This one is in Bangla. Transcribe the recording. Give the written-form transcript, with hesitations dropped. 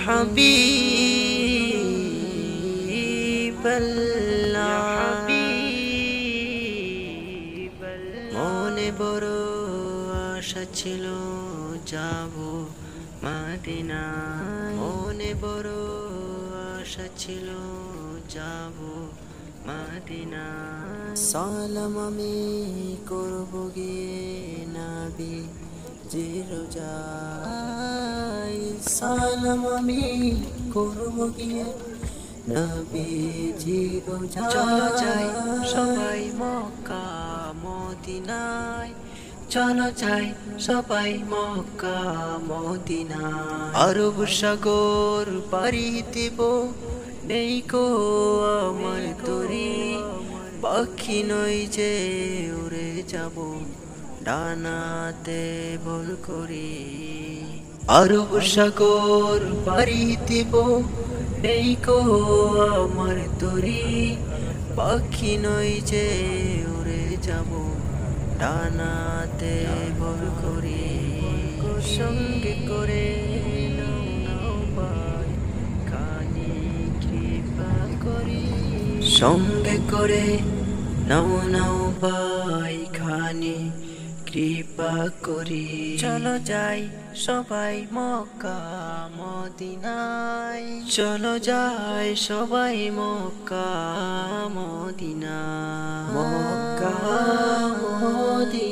হাবিবাল্লাহ মনে বড় আশা ছিল যাব মদিনায় মনে বড় আশা ছিল যাব মদিনায় সালাম আমি করব গিয়ে নবী রোজায় সালাম আমি করব গিয়ে নবীজি রোজায় চলো যাই সবাই মক্কা মদিনায় চলো যাই সবাই মক্কা মদিনায় আরব সাগর পাড়ি দিব নেই কো আমার তরি পাখি নই যে উড়ে যাব ডানাতে ভর করি আরব সাগর পাড়ি দিব নেই কো আমার তরি পাখি নই যে উড়ে যাব ডানাতে ভর করি সঙ্গে করে নাও নাও ভাই খানি কৃপা করি সঙ্গে করে নাও নাও ভাই খানি কৃপা করি চলো যাই সবাই মক্কা মদিনায় চলো যাই সবাই মক্কা মদিনায় মক্কা মদিনায়